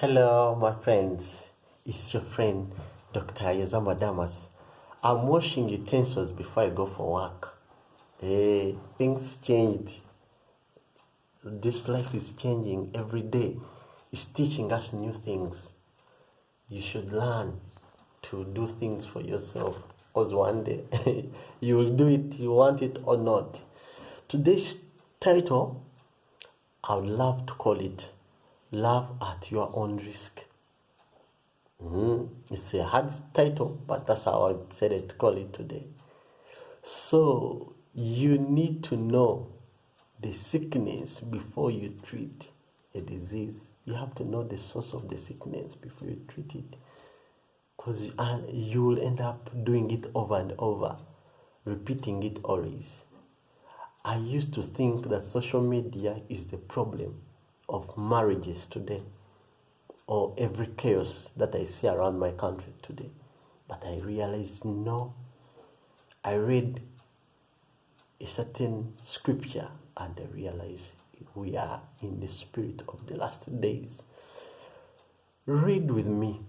Hello, my friends. It's your friend, Dr. Yazama Damas. I'm washing utensils before I go for work. Hey, things changed. This life is changing every day. It's teaching us new things. You should learn to do things for yourself, because one day you will do it, you want it or not. Today's title, I would love to call it Love at Your Own Risk. It's a hard title, but that's how I decided to call it today. So, you need to know the sickness before you treat a disease. You have to know the source of the sickness before you treat it. Because you will end up doing it over and over, repeating it always. I used to think that social media is the problem of marriages today, or every chaos that I see around my country today. But I realized no. I read a certain scripture and I realized we are in the spirit of the last days. Read with me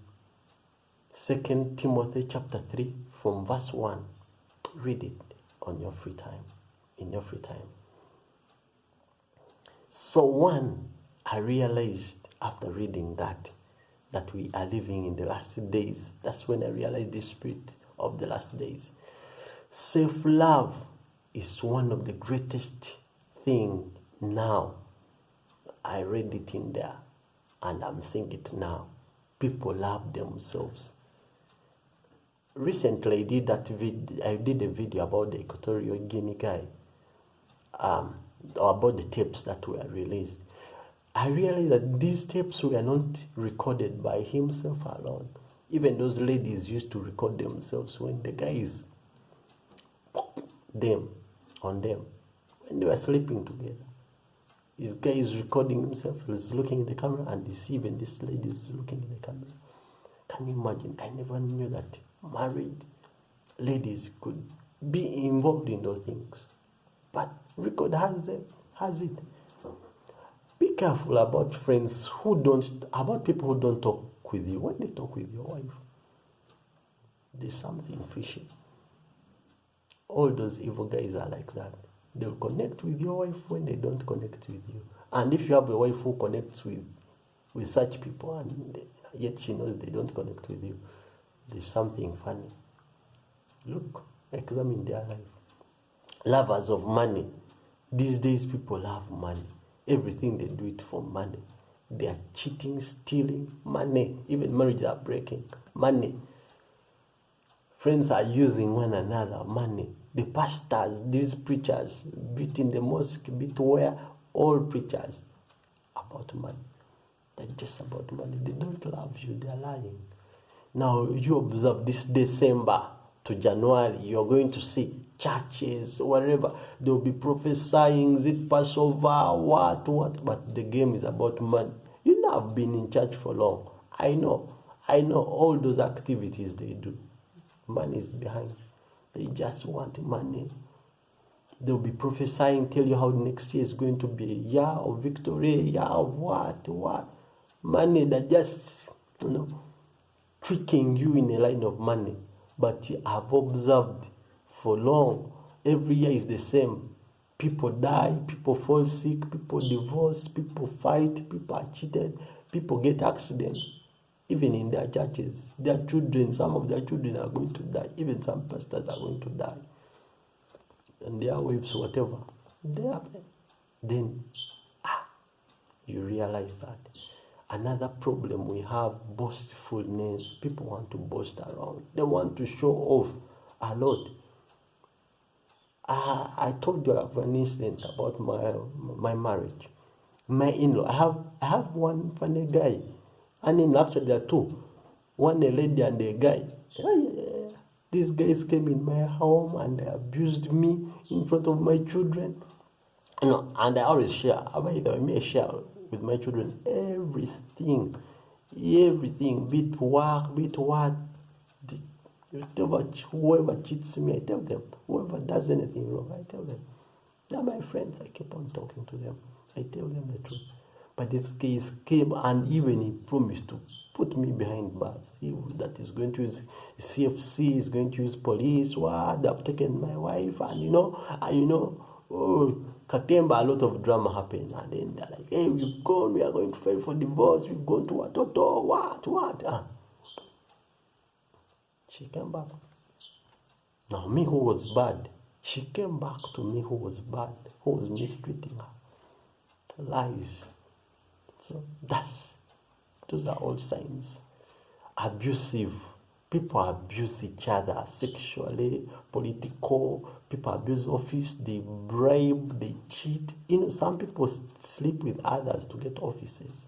2 Timothy chapter 3 from verse 1. Read it on your free time, in your free time. So I realized after reading that we are living in the last days. That's when I realized the spirit of the last days. Self-love is one of the greatest thing now. I read it in there and I'm saying it now. People love themselves. Recently I did a video about the Equatorial Guinea guy, about the tapes that were released. I realized that these tapes were not recorded by himself alone. Even those ladies used to record themselves when the guys on them when they were sleeping together. This guy is recording himself, he's looking in the camera, and you see even this lady is looking in the camera. Can you imagine? I never knew that married ladies could be involved in those things. But record has it. Be careful about people who don't talk with you. When they talk with your wife, there's something fishy. All those evil guys are like that. They'll connect with your wife when they don't connect with you. And if you have a wife who connects with such people and yet she knows they don't connect with you, there's something funny. Look, examine their life. Lovers of money. These days people love money. Everything they do it for money. They are cheating, stealing money. Even marriages are breaking. Money. Friends are using one another. Money. The pastors, these preachers, be it in the mosque, be it where, all preachers about money. They're just about money. They don't love you. They're lying. Now you observe this December to January, you're going to see churches, wherever, they'll be prophesying, is it Passover, what, but the game is about money. You know, I've been in church for long. I know all those activities they do. Money is behind. They just want money. They'll be prophesying, tell you how next year is going to be a year of victory, a year of what. Money, they're just, tricking you in a line of money. But I've observed for long, every year is the same. People die, people fall sick, people divorce, people fight, people are cheated, people get accidents. Even in their churches, their children, some of their children are going to die. Even some pastors are going to die. And their wives, whatever, they happen. Then, you realize that. Another problem we have, boastfulness. People want to boast around. They want to show off a lot. I told you of an incident about my marriage. My in-law. I have one funny guy. And in actually there are two. One a lady and a guy. These guys came in my home and they abused me in front of my children. And I always share. I may share with my children everything, be it work, be it what. Whoever cheats me, I tell them. Whoever does anything wrong, I tell them. They're my friends. I keep on talking to them. I tell them the truth. But this case came, and even he promised to put me behind bars. That is going to use CFC, is going to use police. What? They've taken my wife, and Katemba, a lot of drama happened, and then they're like, hey, we've gone, we are going to file for divorce, we've gone to Watoto, what? She came back. Now, me who was bad, she came back to me who was bad, who was mistreating her. Lies. So those are all signs. Abusive. People abuse each other sexually, political. People abuse office. They bribe. They cheat. Some people sleep with others to get offices.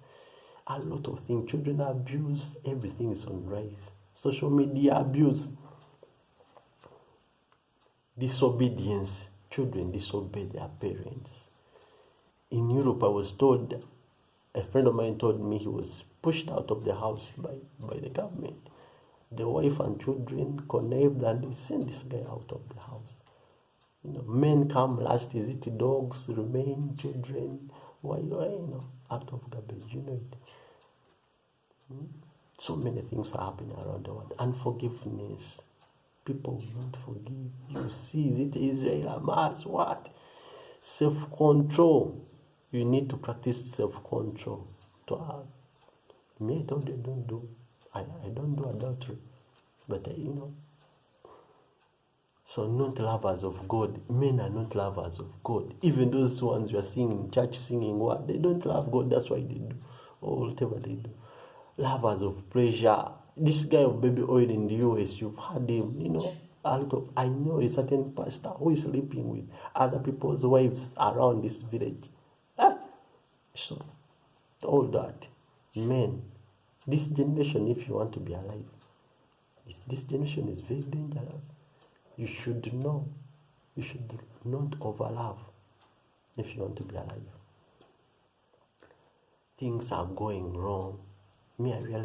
A lot of things. Children abuse. Everything is on rise. Social media abuse. Disobedience. Children disobey their parents. In Europe, I was told, a friend of mine told me he was pushed out of the house by the government. The wife and children connived and they sent this guy out of the house. Men come last, is it dogs, remain, children, why, out of garbage, it. So many things are happening around the world. Unforgiveness. People will not forgive. You see, is it Israel, Hamas, what? Self-control. You need to practice self-control. Me, I told you I don't do adultery. But, So not lovers of God. Men are not lovers of God. Even those ones you are seeing in church singing what? They don't love God. That's why they do. Or whatever they do. Lovers of pleasure. This guy of baby oil in the US, you've heard him, I know a certain pastor who is sleeping with other people's wives around this village. So, all that. Men, this generation, if you want to be alive, this generation is very dangerous. You should know. You should not overlove if you want to be alive. Things are going wrong. Me, I realize